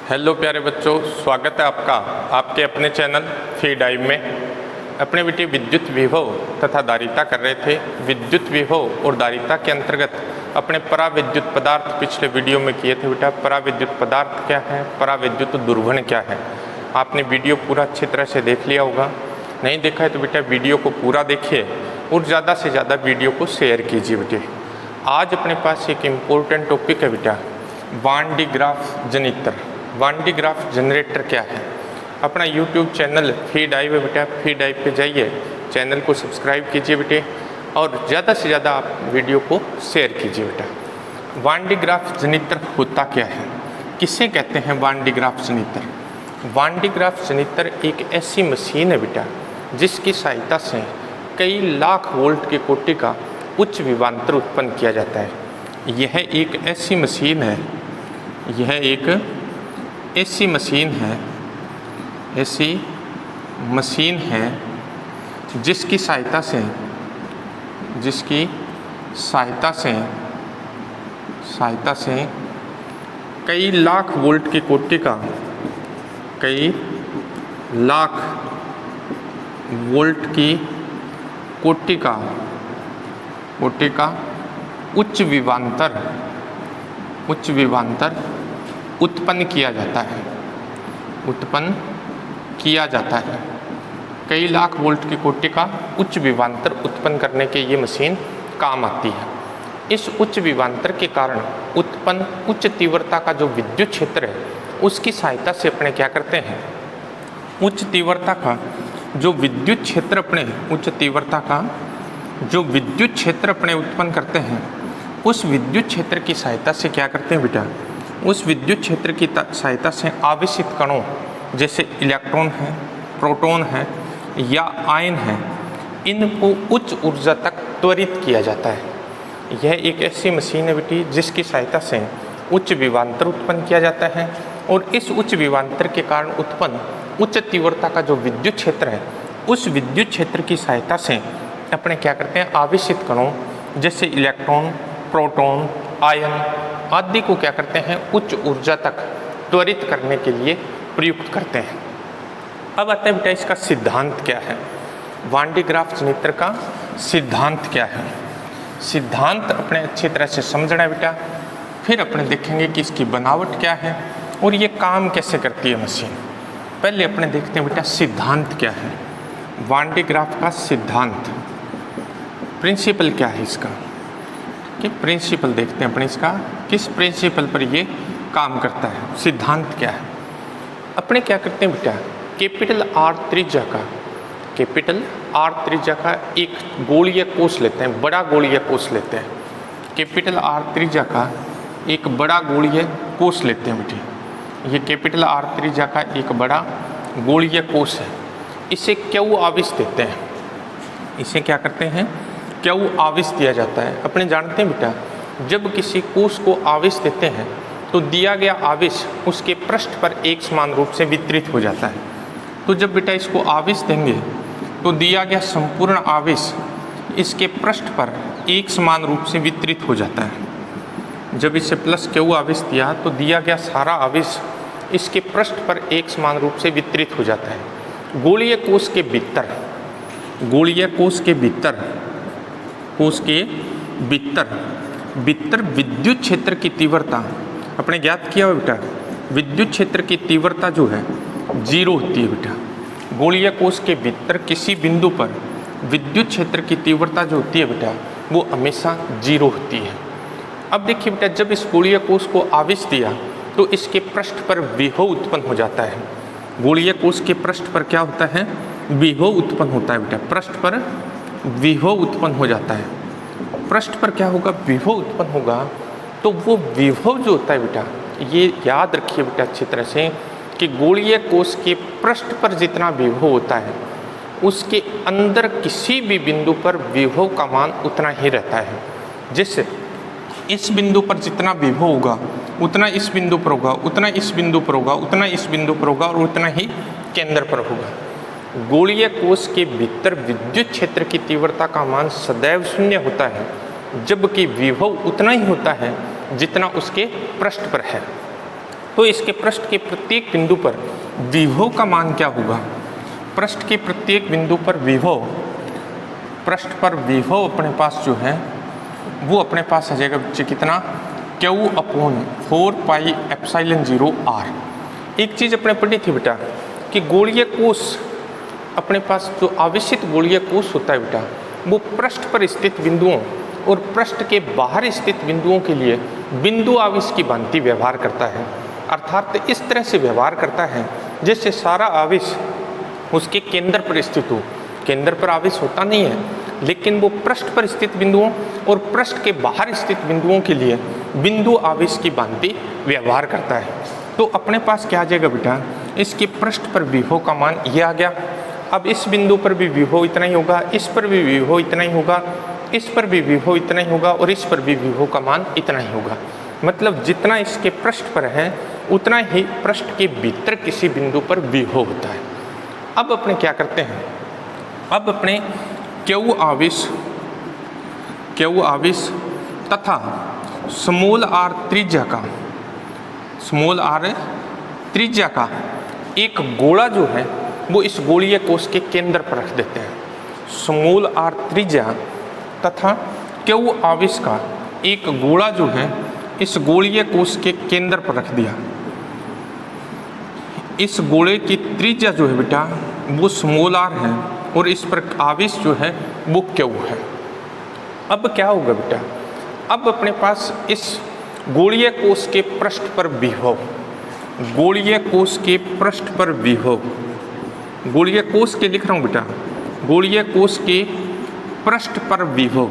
Hello प्यारे बच्चों, स्वागत है आपका आपके अपने चैनल फी डाइव में। अपने बेटे विद्युत विभव तथा धारिता कर रहे थे। विद्युत विभव और धारिता के अंतर्गत अपने पराविद्युत पदार्थ पिछले वीडियो में किए थे बेटा। पराविद्युत पदार्थ क्या है, पराविद्युत दुर्घण क्या है। आपने वीडियो पूरा अच्छी तरह से देख लिया होगा। नहीं देखा है तो बेटा वीडियो को पूरा देखिए और ज़्यादा से ज़्यादा वीडियो को शेयर कीजिए बेटे। आज अपने पास एक इम्पोर्टेंट टॉपिक है बेटा, वान डी ग्राफ जनित्र। वान डी ग्राफ जनरेटर क्या है। अपना यूट्यूब चैनल फी डाइव है बेटा, फी डाइव पे जाइए, चैनल को सब्सक्राइब कीजिए बेटे और ज़्यादा से ज़्यादा आप वीडियो को शेयर कीजिए बेटा। वान डी ग्राफ जनित्र होता क्या है, किसे कहते हैं वान डी ग्राफ जनित्र। वान डी ग्राफ जनित्र एक ऐसी मशीन है बेटा जिसकी सहायता से कई लाख वोल्ट के कोटि का उच्च विभवांतर उत्पन्न किया जाता है। यह एक ऐसी मशीन है, यह एक ऐसी मशीन है, ऐसी मशीन है जिसकी सहायता से कई लाख वोल्ट की कोटि का, कई लाख वोल्ट की कोटि का उच्च विभवांतर उत्पन्न किया जाता है। कई लाख वोल्ट की कोटि का उच्च विभवांतर उत्पन्न करने के ये मशीन काम आती है। इस उच्च विभवांतर के कारण उत्पन्न उच्च तीव्रता का जो विद्युत क्षेत्र है उसकी सहायता से अपने क्या करते हैं, उच्च तीव्रता का जो विद्युत क्षेत्र अपने उत्पन्न करते हैं, उस विद्युत क्षेत्र की सहायता से क्या करते हैं बेटा, उस विद्युत क्षेत्र की सहायता से आवेशित कणों जैसे इलेक्ट्रॉन है, प्रोटॉन है या आयन है, इनको उच्च ऊर्जा तक त्वरित किया जाता है। यह एक ऐसी मशीन है बेटी जिसकी सहायता से उच्च विभवांतर उत्पन्न किया जाता है और इस उच्च विभवांतर के कारण उत्पन्न उच्च तीव्रता का जो विद्युत क्षेत्र है, उस विद्युत क्षेत्र की सहायता से अपने क्या करते हैं, आवेशित कणों जैसे इलेक्ट्रॉन, प्रोटॉन, आयन आदि को क्या करते हैं, उच्च ऊर्जा तक त्वरित करने के लिए प्रयुक्त करते हैं। अब आता है बेटा इसका सिद्धांत क्या है, वान डी ग्राफ जनित्र का सिद्धांत क्या है। सिद्धांत अपने अच्छी तरह से समझना है बेटा, फिर अपने देखेंगे कि इसकी बनावट क्या है और ये काम कैसे करती है मशीन। पहले अपने देखते हैं बेटा सिद्धांत क्या है, वान डी ग्राफ का सिद्धांत, प्रिंसिपल क्या है इसका, कि प्रिंसिपल देखते हैं अपने इसका, किस प्रिंसिपल पर ये काम करता है, सिद्धांत क्या है। अपने क्या करते हैं बेटा, कैपिटल आर त्रिज्या का एक गोलीय कोष लेते हैं, बड़ा गोलीय कोष लेते हैं। कैपिटल आर त्रिज्या का एक बड़ा गोलीय कोष लेते हैं बेटे। ये कैपिटल आर त्रिज्या का एक बड़ा गोलीय कोष है। इसे क्यू आवेश देते हैं, इसे क्या करते हैं, क्यू आवेश दिया जाता है। अपने जानते हैं बेटा जब किसी कोष को आवेश देते हैं तो दिया गया आवेश उसके पृष्ठ पर एक समान रूप से वितरित हो जाता है। तो जब बेटा इसको आवेश देंगे तो दिया गया संपूर्ण आवेश इसके पृष्ठ पर एक समान रूप से वितरित हो जाता है। जब इसे प्लस क्यू आवेश दिया तो दिया गया सारा आवेश इसके पृष्ठ पर एक समान रूप से वितरित हो जाता है। गोलीय कोष के भीतर विद्युत क्षेत्र की तीव्रता अपने ज्ञात किया हुआ बेटा, विद्युत क्षेत्र की तीव्रता जो है 0 होती है बेटा। गोलीय कोष के भीतर किसी बिंदु पर विद्युत क्षेत्र की तीव्रता जो होती है बेटा वो हमेशा 0 होती है। अब देखिए बेटा जब इस गोलीय कोष को आवेश दिया तो इसके पृष्ठ पर विभव उत्पन्न हो जाता है। गोलीय कोष के पृष्ठ पर क्या होता है, विभव उत्पन्न होता है बेटा, पृष्ठ पर विभव उत्पन्न हो जाता है। पृष्ठ पर क्या होगा, विभव उत्पन्न होगा। तो वो विभव जो होता है बेटा, ये याद रखिए बेटा अच्छी तरह से कि गोलीय कोष के पृष्ठ पर जितना विभव होता है उसके अंदर किसी भी बिंदु पर विभव का मान उतना ही रहता है। जैसे इस बिंदु पर जितना विभव होगा उतना इस बिंदु पर होगा, उतना इस बिंदु पर होगा, उतना इस बिंदु पर होगा और उतना ही केंद्र पर होगा। गोलीय कोष के भीतर विद्युत क्षेत्र की तीव्रता का मान सदैव 0 होता है, जबकि विभव उतना ही होता है जितना उसके पृष्ठ पर है। तो इसके पृष्ठ के प्रत्येक बिंदु पर विभव का मान क्या होगा? पृष्ठ के प्रत्येक बिंदु पर विभव, पृष्ठ पर विभव अपने पास जो है वो अपने पास आ जाएगा बच्चे कितना? Q/4πε0r। एक चीज़ अपने पढ़ी थी बेटा कि गोलीय कोष, अपने पास जो आवेशित गोलीय कोष होता है बेटा, वो पृष्ठ पर स्थित बिंदुओं और पृष्ठ के बाहर स्थित बिंदुओं के लिए बिंदु आवेश की भांति व्यवहार करता है। अर्थात इस तरह से व्यवहार करता है जैसे सारा आवेश उसके केंद्र पर स्थित हो। केंद्र पर आवेश होता नहीं है, लेकिन वो पृष्ठ पर स्थित बिंदुओं और पृष्ठ के बाहर स्थित बिंदुओं के लिए बिंदु आवेश की भांति व्यवहार करता है। तो अपने पास क्या आ जाएगा बेटा? इसके पृष्ठ पर विभव का मान ये आ गया। अब इस बिंदु पर भी विभव इतना ही होगा, इस पर भी विभव इतना ही होगा, इस पर भी विभव इतना ही होगा और इस पर भी विभव का मान इतना ही होगा। मतलब जितना इसके पृष्ठ पर है उतना ही पृष्ठ के भीतर किसी बिंदु पर विभव होता है। अब अपने क्या करते हैं? अब अपने Q आवेश तथा स्मॉल r त्रिज्या का एक गोला जो है वो इस गोलीय कोष के केंद्र पर रख देते हैं। स्मॉल r त्रिज्या तथा Q आवेश का एक गोला जो है इस गोलीय कोष के केंद्र पर रख दिया। इस गोले की त्रिज्या जो है बेटा वो स्मॉल r है और इस पर आवेश जो है वो Q है। अब क्या होगा बेटा? अब अपने पास इस गोलीय कोष के पृष्ठ पर विभव, गोलीय कोष के पृष्ठ पर विभव, गोलीय कोष के लिख रहा हूँ बेटा, गोलीय कोष के पृष्ठ पर विभव,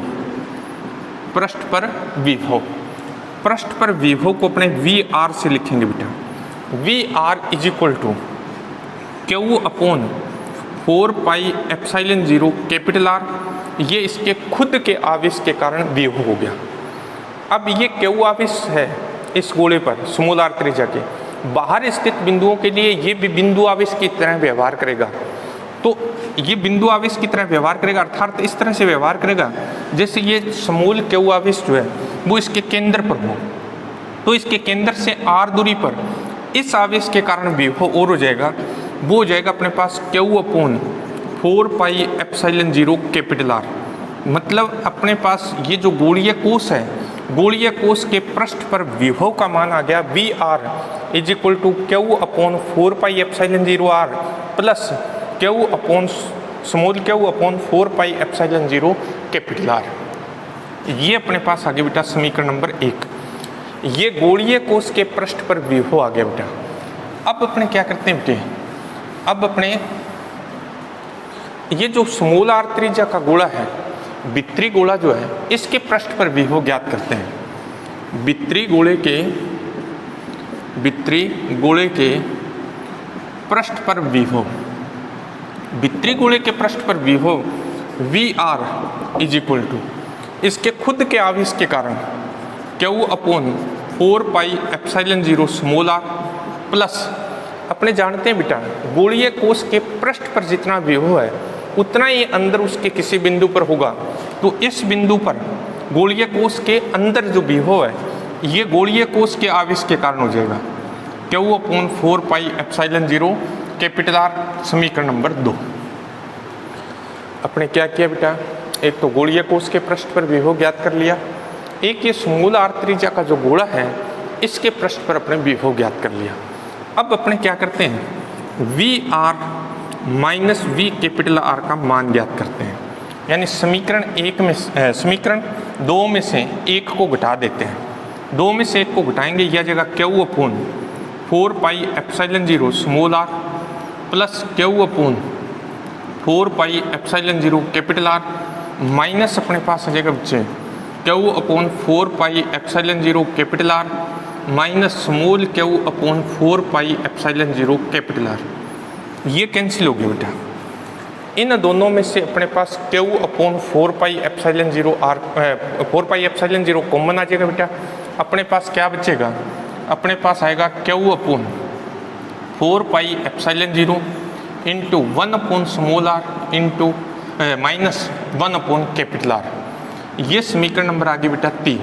पृष्ठ पर विभव, पृष्ठ पर विभव को अपने VR से लिखेंगे बेटा। VR is equal to Q/4πε0 capital R। ये इसके खुद के आवेश के कारण विभव हो गया। अब ये Q आवेश है इस गोले पर स्मॉल r त्रिज्या के बाहर स्थित बिंदुओं के लिए ये भी बिंदु आवेश की तरह व्यवहार करेगा। तो ये बिंदु आवेश की तरह व्यवहार करेगा, अर्थात इस तरह से व्यवहार करेगा जैसे ये स्मॉल Q आवेश जो है वो इसके केंद्र पर हो। तो इसके केंद्र से r दूरी पर इस आवेश के कारण विभव और हो जाएगा, वो हो जाएगा अपने पास Q/4πε0 कैपिटल R। मतलब अपने पास ये जो गोलीय कोष है, गोलीय कोष के पृष्ठ पर विभव का मान आ गया VR is equal to Q/4πε0R plus Q/4πε0 capital R। ये अपने पास आ गया बेटा समीकरण नंबर 1। ये गोलीय कोष के पृष्ठ पर विभव आ गया बेटा। अब अपने क्या करते हैं बेटे? अब अपने ये जो स्मॉल r त्रिज्या का गोला है, वित्री गोला जो है, इसके पृष्ठ पर विभव ज्ञात करते हैं। वित्री गोले के पृष्ठ पर विभव, वित्री गोले के पृष्ठ पर विभव VR इज इक्वल टू इसके खुद के आवेश के कारण Q/4πε0 स्मॉल r प्लस अपने जानते हैं बेटा गोलीय कोष के पृष्ठ पर जितना विभव है उतना ही अंदर उसके किसी बिंदु पर होगा। तो इस बिंदु पर गोलीय कोष के अंदर जो विभव है ये गोलीय कोष के आवेश के कारण हो जाएगा Q/4πε0 कैपिटल R। समीकरण नंबर 2। अपने क्या किया बेटा? एक तो गोलीय कोष के पृष्ठ पर विभव ज्ञात कर लिया, एक ये स्मॉल r त्रिज्या का जो गोला है इसके पृष्ठ पर अपने विभव ज्ञात कर लिया। अब अपने क्या करते हैं? VR minus V capital R का मान ज्ञात करते हैं। यानी समीकरण 2 में से एक को घटा देते हैं। 2 में से एक को घटाएंगे, यह जगह Q/4πε0 small r plus Q/4πε0 capital R minus अपने पास आ जाएगा बच्चे Q/4πε0 capital R minus small Q/4πε0 capital R। ये कैंसिल हो गया बेटा। इन दोनों में से अपने पास Q/4πε0 कॉमन आ जाएगा बेटा। अपने पास क्या बचेगा? अपने पास आएगा Q/4πε0 into 1 small r into minus 1 capital R। ये समीकरण नंबर आ गया बेटा 3।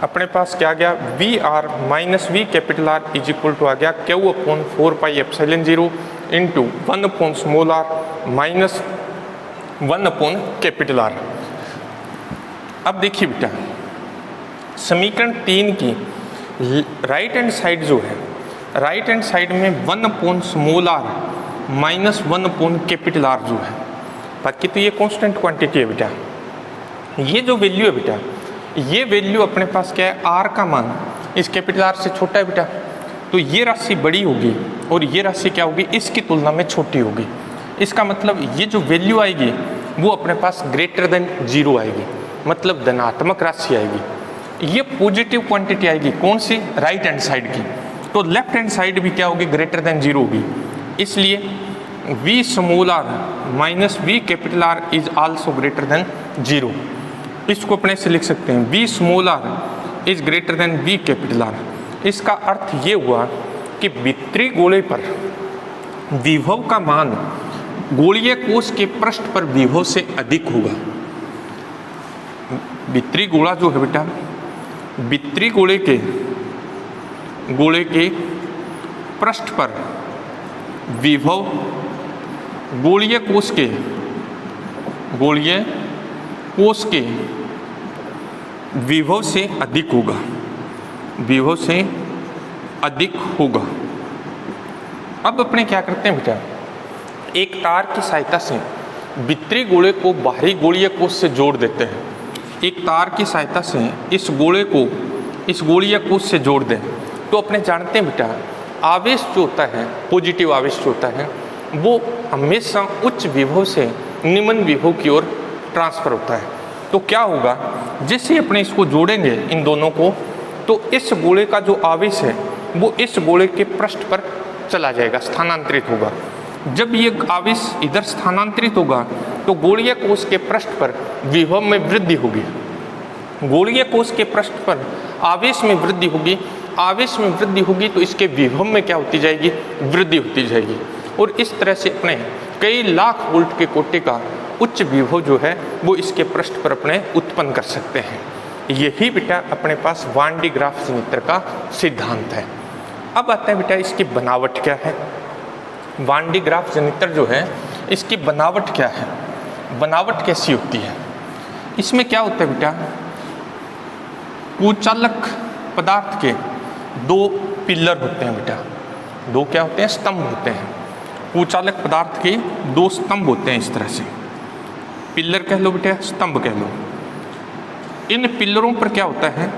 अपने पास क्या आ गया, V R minus we capital R is equal to आ गया Q upon 4πε0 into 1 upon small are minus 1 upon capital R. अब देखिए बेटा, समीकरण 3 की राइट हैंड साइड जो है, राइट हैंड साइड में 1 upon small are minus 1 upon capital R जो है, बाकी तो ये कांस्टेंट क्वांटिटी है बेटा। ये जो वैल्यू है बेटा, ये वैल्यू अपने पास क्या है, आर का मान इस कैपिटल आर से छोटा है बेटा, तो ये राशि बड़ी होगी और ये राशि क्या होगी, इसकी तुलना में छोटी होगी। इसका मतलब ये जो वैल्यू आएगी वो अपने पास ग्रेटर देन 0 आएगी, मतलब धनात्मक राशि आएगी। ये पॉजिटिव क्वांटिटी आएगी, कौन सी, राइट हैंड साइड की। तो लेफ्ट हैंड साइड भी क्या होगी, ग्रेटर देन 0 होगी। इसलिए v small are minus we capital R is also greater than 0। इसको अपने से लिख सकते हैं v small r is greater than v capital R. इसका अर्थ ये हुआ कि वित्तीय गोले पर विभव का मान गोलीय कोश के पृष्ठ पर विभव से अधिक होगा। वित्तीय गोला जो है बेटा, वित्तीय गोले के पृष्ठ पर विभव गोलीय कोश के विभव से अधिक होगा, विभव से अधिक होगा। अब अपने क्या करते हैं बेटा, एक तार की सहायता से वित्तीय गोले को बाहरी गोलीय कोश से जोड़ देते हैं। एक तार की सहायता से इस गोले को इस गोलीय कोश से जोड़ दें तो अपने जानते हैं बेटा, आवेश जो होता है, पॉजिटिव आवेश जो होता है, वो हमेशा उच्च विभव से निम्न विभव की ओर ट्रांसफर होता है। तो क्या होगा, जैसे ही अपने इसको जोड़ेंगे इन दोनों को, तो इस गोले का जो आवेश है वो इस गोले के पृष्ठ पर चला जाएगा, स्थानांतरित होगा। जब ये आवेश इधर स्थानांतरित होगा तो गोलीय कोश के पृष्ठ पर विभव में वृद्धि होगी, गोलीय कोश के पृष्ठ पर आवेश में वृद्धि होगी। आवेश में वृद्धि होगी तो इसके विभव में क्या होती जाएगी, वृद्धि होती जाएगी। और इस तरह से अपने कई लाख वोल्ट के कोटि का उच्च विभव जो है वो इसके पृष्ठ पर अपने उत्पन्न कर सकते हैं। यही बेटा अपने पास वान डी ग्राफ संयंत्र का सिद्धांत है। अब आता है बेटा इसकी बनावट क्या है। वान डी ग्राफ संयंत्र जो है इसकी बनावट क्या है, बनावट कैसी होती है। इसमें क्या होता है बेटा, कुचालक पदार्थ के 2 पिलर होते हैं बेटा, 2 क्या होते हैं, स्तंभ होते हैं। कुचालक पदार्थ के 2 स्तंभ होते हैं, इस तरह से पिलर कह लो बेटा, स्तंभ कह लो। इन पिलरों पर क्या होता है,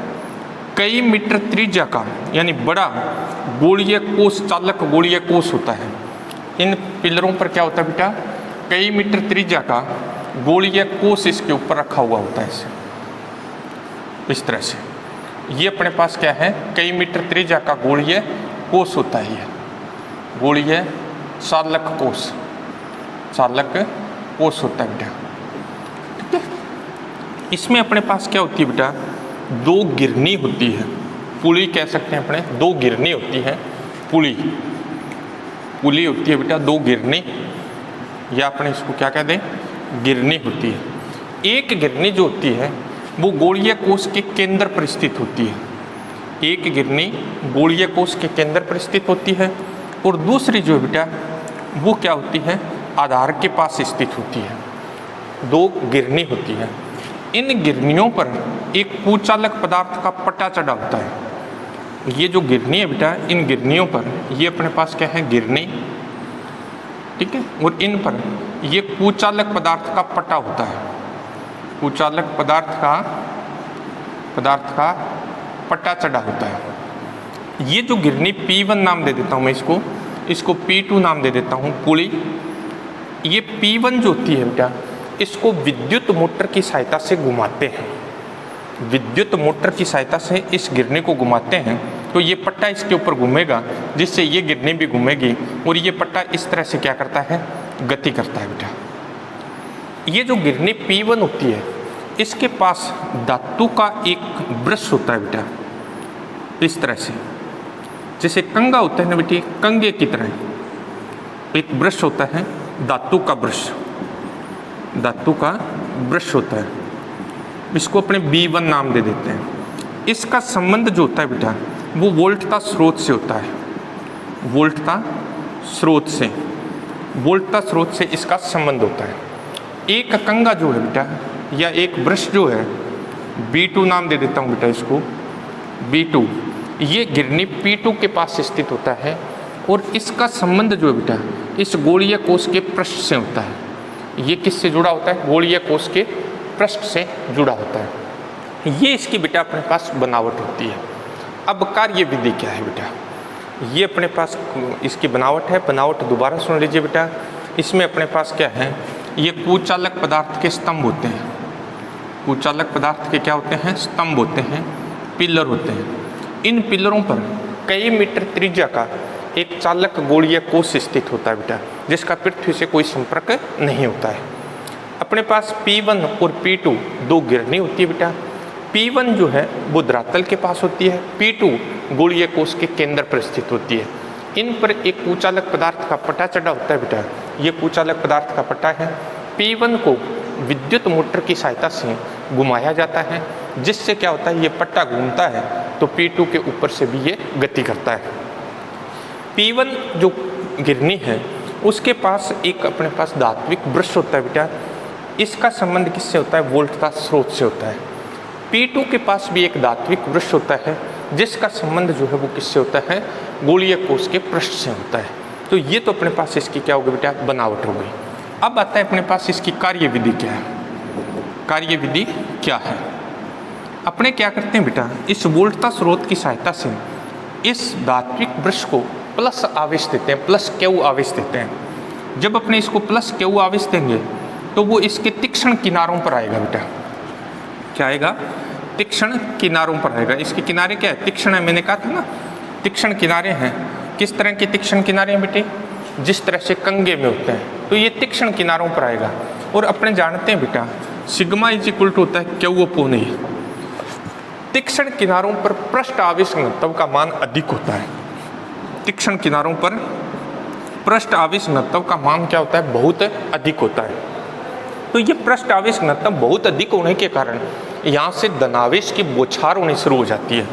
कई मीटर त्रिज्या का यानी बड़ा गोलीय कोश, चालक गोलीय कोश होता है। इन पिलरों पर क्या होता है बेटा, कई मीटर त्रिज्या का गोलीय कोश इसके ऊपर रखा हुआ होता है, इस तरह से। ये अपने पास क्या है, कई मीटर त्रिज्या का गोलीय कोश होता है, ये गोलीय चालक कोश, चालक कोश होता है बेटा, ठीक है। इसमें अपने पास क्या होती है बेटा, 2 गिरनी होती है, पुली कह सकते हैं अपने, 2 गिरनी होती है, पुली पुली होती है बेटा, 2 गिरनी, या अपने इसको क्या कह दें, गिरनी होती है। एक गिरनी जो होती है वो गोलीय कोश के केंद्र पर स्थित होती है, एक गिरनी गोलीय कोश के केंद्र पर स्थित होती है, और दूसरी जो है बेटा वो क्या होती है, आधार के पास स्थित होती है। 2 गिरनी होती है। इन गिरनियों पर एक कुचालक पदार्थ का पट्टा चढ़ा होता है। ये जो गिरनी है बेटा, इन गिरनियों पर ये अपने पास क्या है, गिरनी, ठीक है, और इन पर ये कुचालक पदार्थ का पट्टा होता है, कुचालक पदार्थ का पट्टा चढ़ा होता है। ये जो गिरनी P1 नाम दे देता हूँ मैं इसको P2 नाम दे देता हूँ, पुली। ये P1 जो होती है बेटा, इसको विद्युत मोटर की सहायता से घुमाते हैं, विद्युत मोटर की सहायता से इस गिरनी को घुमाते हैं, तो ये पट्टा इसके ऊपर घूमेगा, जिससे ये गिरनी भी घूमेगी, और ये पट्टा इस तरह से क्या करता है, गति करता है बेटा। ये जो गिरनी P1 होती है, इसके पास धातु का एक ब्रश होता है बेटा, इस तरह से, जैसे कंगा होता है ना बेटी, कंगे की तरह एक ब्रश होता है, धातु का ब्रश, धातु का ब्रश होता है। इसको अपने B1 नाम दे देते हैं। इसका संबंध जो होता है बेटा वो वोल्टता स्रोत से होता है, वोल्टता स्रोत से इसका संबंध होता है। एक कंगा जो है बेटा या एक ब्रश जो है, B2 नाम दे देता हूँ बेटा इसको, B2, ये गिरनी P2 के पास स्थित होता है और इसका संबंध जो है बेटा इस गोलीय कोश के पृष्ठ से होता है। ये किससे जुड़ा होता है? गोलीय कोश के पृष्ठ से जुड़ा होता है। ये इसकी बेटा अपने पास बनावट होती है। अब कार्य विधि क्या है बेटा? ये अपने पास इसकी बनावट है। बनावट दोबारा सुन लीजिए बेटा। इसमें अपने पास क्या है, ये कुचालक पदार्थ के स्तंभ होते हैं। कुचालक पदार्थ के क्या होते हैं? स्तंभ होते हैं, पिलर होते हैं। इन पिलरों पर कई मीटर त्रिज्या का एक चालक गोलीय कोश स्थित होता है बेटा, जिसका पृथ्वी से कोई संपर्क नहीं होता है। अपने पास P1 और P2 दो गिरनी होती है बेटा। P1 जो है वो धरातल के पास होती है, P2 गोलीय कोश के केंद्र पर स्थित होती है। इन पर एक कुचालक पदार्थ का पट्टा चढ़ा होता है बेटा। ये कुचालक पदार्थ का पट्टा है। P1 को विद्युत मोटर की सहायता से घुमाया जाता है, जिससे क्या होता है, ये पट्टा घूमता है तो P2 के ऊपर से भी ये गति करता है। P1 जो गिरनी है उसके पास एक अपने पास धात्विक ब्रश होता है बेटा। इसका संबंध किससे होता है? वोल्टता स्रोत से होता है। P2 के पास भी एक धात्विक ब्रश होता है, जिसका संबंध जो है वो किससे होता है? गोलीय कोश के पृष्ठ से होता है। तो ये तो अपने पास इसकी क्या होगी बेटा? बनावट हो गई। अब आता है अपने पास इसकी कार्य विधि क्या है। कार्य विधि क्या है? अपने क्या करते हैं बेटा, इस वोल्टता स्रोत की सहायता से इस धात्विक ब्रश को प्लस आवेश देते हैं, प्लस Q आवेश देते हैं। जब अपने इसको प्लस Q आवेश देंगे तो वो इसके तीक्ष्ण किनारों पर आएगा बेटा। क्या आएगा? तीक्ष्ण किनारों पर आएगा। इसके किनारे क्या है? तीक्ष्ण है। मैंने कहा था ना तीक्ष्ण किनारे हैं। किस तरह के तीक्ष्ण किनारे हैं बेटे? जिस तरह से कंगे में होते हैं, तो ये तीक्ष्ण किनारों पर आएगा। और अपने जानते हैं बेटा सिग्मा इज इक्वल टू होता है Q अपॉन A। तीक्ष्ण किनारों पर पृष्ठ आवेश घनत्व का मान अधिक होता है। तीक्ष्ण किनारों पर पृष्ठ आवेश घनत्व का मान क्या होता है? बहुत अधिक होता है। तो ये पृष्ठ आवेश घनत्व बहुत अधिक होने के कारण यहाँ से धनावेश की बौछार होनी शुरू हो जाती है।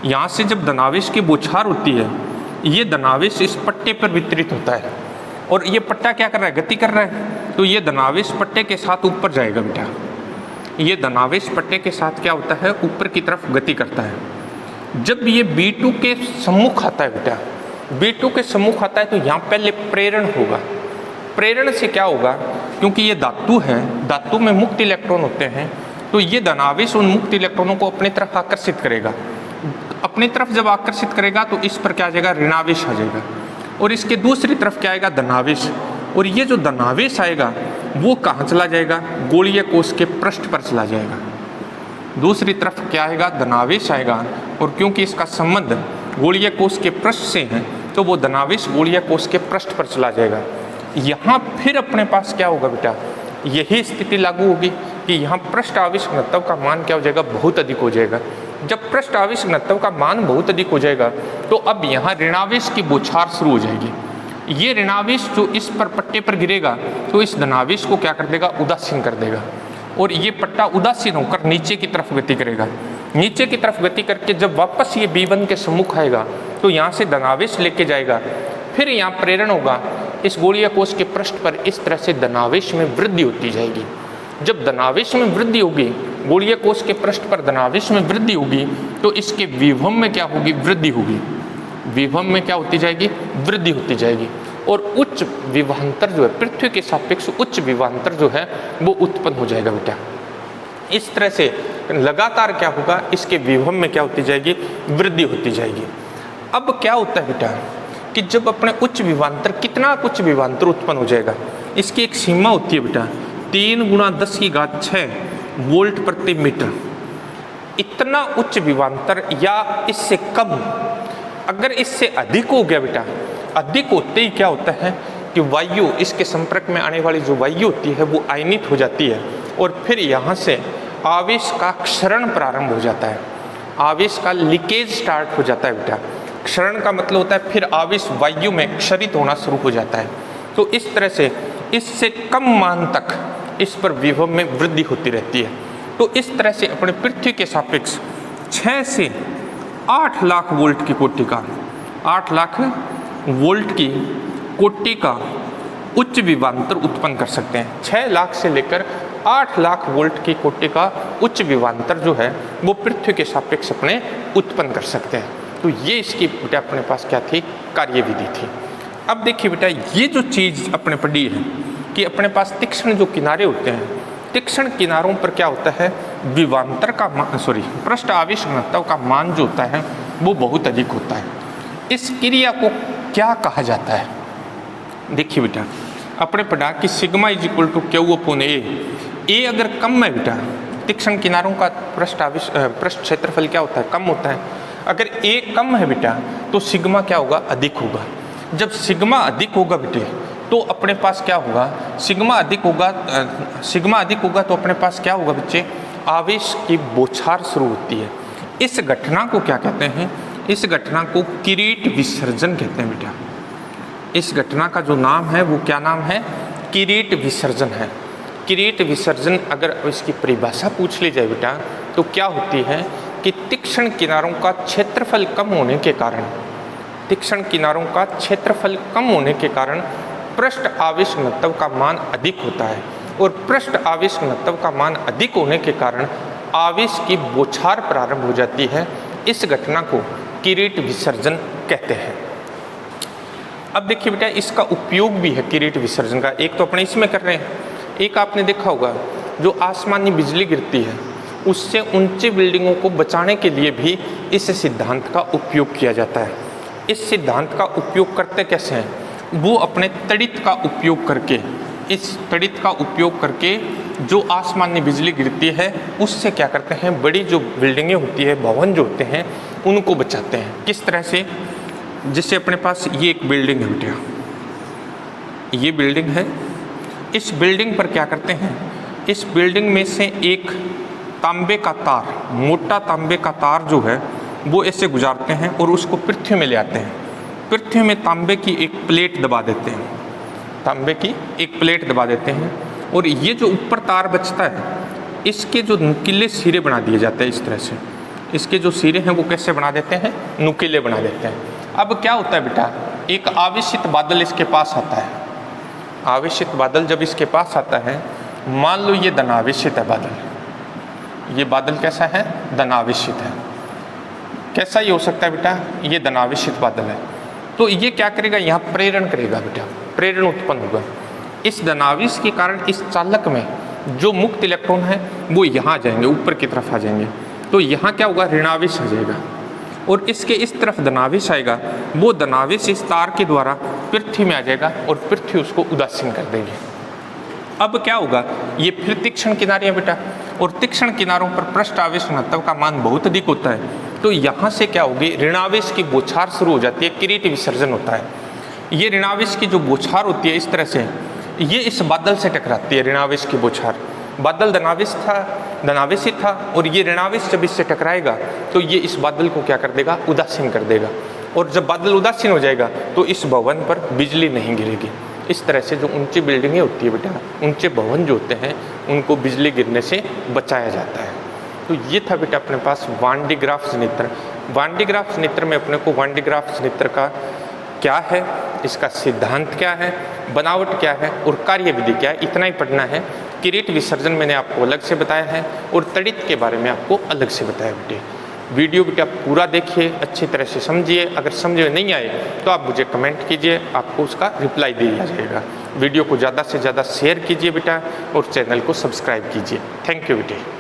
यहाँ से जब धनावेश की बौछार होती है, ये धनावेश इस पट्टे पर वितरित होता है और ये पट्टा क्या कर रहा है? गति कर रहा है। तो ये धनावेश पट्टे के साथ ऊपर जाएगा बेटा। ये धनावेश पट्टे के साथ क्या होता है? ऊपर की तरफ गति करता है। जब ये B2 के सम्मुख आता है बेटा, B2 के सम्मुख आता है तो यहाँ पहले प्रेरण होगा। प्रेरण से क्या होगा? क्योंकि ये धातु है, धातु में मुक्त इलेक्ट्रॉन होते हैं, तो ये धनावेश उन मुक्त इलेक्ट्रॉनों को अपनी तरफ आकर्षित करेगा। अपनी तरफ जब आकर्षित करेगा तो इस पर क्या आ जाएगा? ऋणावेश आ जाएगा। और इसके दूसरी तरफ क्या आएगा? धनावेश। और ये जो धनावेश आएगा वो कहाँ चला जाएगा? गोलीय कोश के पृष्ठ पर चला जाएगा। दूसरी तरफ क्या आएगा? धनावेश आएगा। और क्योंकि इसका संबंध गोलीय कोश के पृष्ठ से है तो वो धनावेश गोलीय कोश के पृष्ठ पर चला जाएगा। यहाँ फिर अपने पास क्या होगा बेटा? यही स्थिति लागू होगी कि यहाँ पृष्ठ आवेश घनत्व का मान क्या हो जाएगा? बहुत अधिक हो जाएगा। जब पृष्ठ आवेश घनत्व का मान बहुत अधिक हो जाएगा तो अब यहाँ ऋणावेश की बौछार शुरू हो जाएगी। ये ऋणावेश जो इस पर पट्टे पर गिरेगा तो इस धनावेश को क्या कर देगा? उदासीन कर देगा। और ये पट्टा उदासीन होकर नीचे की तरफ गति करेगा। नीचे की तरफ गति करके जब वापस ये B1 के सम्मुख आएगा तो यहाँ से धनावेश लेके जाएगा। फिर यहाँ प्रेरण होगा। इस गोलीय कोश के पृष्ठ पर इस तरह से धनावेश में वृद्धि होती जाएगी। जब धनावेश में वृद्धि होगी, गोलीय कोश के पृष्ठ पर धनावेश में वृद्धि होगी तो इसके विभव में क्या होगी? वृद्धि होगी। विभव में क्या होती जाएगी? वृद्धि होती जाएगी। और उच्च विभवांतर जो है, पृथ्वी के सापेक्ष उच्च विभवांतर जो है वो उत्पन्न हो जाएगा बेटा। इस तरह से लगातार क्या होगा? इसके विभव में क्या होती जाएगी? वृद्धि होती जाएगी। अब क्या होता है बेटा कि जब अपने उच्च विभवांतर, कितना उच्च विभवांतर उत्पन्न हो जाएगा? इसकी एक सीमा होती है बेटा, 3 × 10⁶ वोल्ट प्रति मीटर। इतना उच्च विभवांतर या इससे कम, अगर इससे अधिक हो गया बेटा, अधिक होते ही क्या होता है कि वायु, इसके संपर्क में आने वाली जो वायु होती है वो आयनित हो जाती है और फिर यहाँ से आवेश का क्षरण प्रारंभ हो जाता है। आवेश का लीकेज स्टार्ट हो जाता है बेटा। क्षरण का मतलब होता है फिर आवेश वायु में क्षरित होना शुरू हो जाता है। तो इस तरह से इससे कम मान तक इस पर विभव में वृद्धि होती रहती है। तो इस तरह से अपने पृथ्वी के सापेक्ष 6 से 8 लाख वोल्ट की कोटि का 8 लाख वोल्ट की कोटि का उच्च विभवांतर उत्पन्न कर सकते हैं। 6 लाख से लेकर 8 लाख वोल्ट की कोटि का उच्च विभवांतर जो है वो पृथ्वी के सापेक्ष अपने उत्पन्न कर सकते हैं। तो ये इसकी बेटा अपने पास क्या थी, कार्यविधि थी। अब देखिए बेटा, ये जो चीज़ अपने पढ़ी है कि अपने पास तीक्ष्ण जो किनारे होते हैं, तीक्ष्ण किनारों पर क्या होता है, विभवांतर का पृष्ठ आवेश घनत्व का मान जो होता है वो बहुत अधिक होता है। इस क्रिया को क्या कहा जाता है? देखिए बेटा, अपने पढ़ा कि sigma is equal to Q upon A अगर कम है बेटा, तीक्ष्ण किनारों का पृष्ठ क्षेत्रफल क्या होता है, कम होता है। अगर ए कम है बेटा तो सिग्मा क्या होगा, अधिक होगा। जब सिग्मा अधिक होगा बेटे तो अपने पास क्या होगा, सिग्मा अधिक होगा तो अपने पास क्या होगा बच्चे, आवेश की बौछार शुरू होती है। इस घटना को क्या कहते हैं, इस घटना को किरीट विसर्जन कहते हैं बेटा। इस घटना का जो नाम है वो क्या नाम है, किरीट विसर्जन है। किरीट विसर्जन अगर इसकी परिभाषा पूछ ली जाए बेटा तो क्या होती है कि तीक्ष्ण किनारों का क्षेत्रफल कम होने के कारण, तीक्ष्ण किनारों का क्षेत्रफल कम होने के कारण पृष्ठ आवेश घनत्व का मान अधिक होता है, और पृष्ठ आवेश घनत्व का मान अधिक होने के कारण आवेश की बौछार प्रारंभ हो जाती है। इस घटना को किरीट विसर्जन कहते हैं। अब देखिए बेटा, इसका उपयोग भी है किरीट विसर्जन का। एक तो अपने इसमें कर रहे हैं, एक आपने देखा होगा जो आसमानी बिजली गिरती है उससे ऊंची बिल्डिंगों को बचाने के लिए भी इस सिद्धांत का उपयोग किया जाता है। इस सिद्धांत का उपयोग करते कैसे हैं, वो अपने तड़ित का उपयोग करके, इस तड़ित का उपयोग करके जो आसमानी बिजली गिरती है उससे क्या करते हैं, बड़ी जो बिल्डिंगें होती है, भवन जो होते हैं, उनको बचाते हैं। किस तरह से, जैसे अपने पास ये एक बिल्डिंग है बेटा, ये बिल्डिंग है, इस बिल्डिंग पर क्या करते हैं, इस बिल्डिंग में से एक तांबे का तार, मोटा तांबे का तार जो है वो ऐसे गुजारते हैं और उसको पृथ्वी में ले आते हैं। पृथ्वी में तांबे की एक प्लेट दबा देते हैं, तांबे की एक प्लेट दबा देते हैं, और ये जो ऊपर तार बचता है इसके जो नुकीले सिरे बना दिए जाते हैं। इस तरह से इसके जो सिरे हैं वो कैसे बना देते हैं, नुकीले बना देते हैं। अब क्या होता है बेटा, एक आवेशित बादल इसके पास आता है। आवेशित बादल जब इसके पास आता है, मान लो ये धनावेशित है बादल, ये बादल कैसा है, धनावेशित है। कैसा ये हो सकता है बेटा, ये धनावेशित बादल है। तो ये क्या करेगा, यहाँ प्रेरण करेगा बेटा, प्रेरण उत्पन्न होगा। इस धनावेश के कारण इस चालक में जो मुक्त इलेक्ट्रॉन है वो यहाँ आ जाएंगे, ऊपर की तरफ आ जाएंगे। तो यहाँ क्या होगा, ऋणावेश आ जाएगा, और इसके इस तरफ धनावेश आएगा। वो धनावेश इस तार के द्वारा पृथ्वी में आ जाएगा और पृथ्वी उसको उदासीन कर देगी। अब क्या होगा, ये फिर तीक्ष्ण किनारे हैं बेटा, और तीक्ष्ण किनारों पर पृष्ठ आवेश घनत्व का मान बहुत अधिक होता है। तो यहाँ से क्या होगी, ऋणावेश की बौछार शुरू हो जाती है, किरीट विसर्जन होता है। ये ऋणावेश की जो बौछार होती है इस तरह से, ये इस बादल से टकराती है, ऋणावेश की बौछार। बादल धनावेशी था और ये ऋणावेश जब इससे टकराएगा तो ये इस बादल को क्या कर देगा, उदासीन कर देगा, और जब बादल उदासीन हो जाएगा तो इस भवन पर बिजली नहीं गिरेगी। इस तरह से जो ऊंची बिल्डिंगें होती है बेटा, ऊंचे भवन जो होते हैं, उनको बिजली गिरने से बचाया जाता है। तो ये था बेटा अपने पास वान डी ग्राफ जनित्र। वान डी ग्राफ जनित्र में अपने को वान डी ग्राफ जनित्र का क्या है, इसका सिद्धांत क्या है, बनावट क्या है और कार्यविधि क्या है, इतना ही पढ़ना है। किरीट विसर्जन मैंने आपको अलग से बताया है और तड़ित के बारे में आपको अलग से बताया बेटे। वीडियो बेटा पूरा देखिए, अच्छी तरह से समझिए। अगर समझ में नहीं आए तो आप मुझे कमेंट कीजिए, आपको उसका रिप्लाई दिया जाएगा। वीडियो को ज़्यादा से ज़्यादा शेयर कीजिए बेटा और चैनल को सब्सक्राइब कीजिए। थैंक यू बेटे।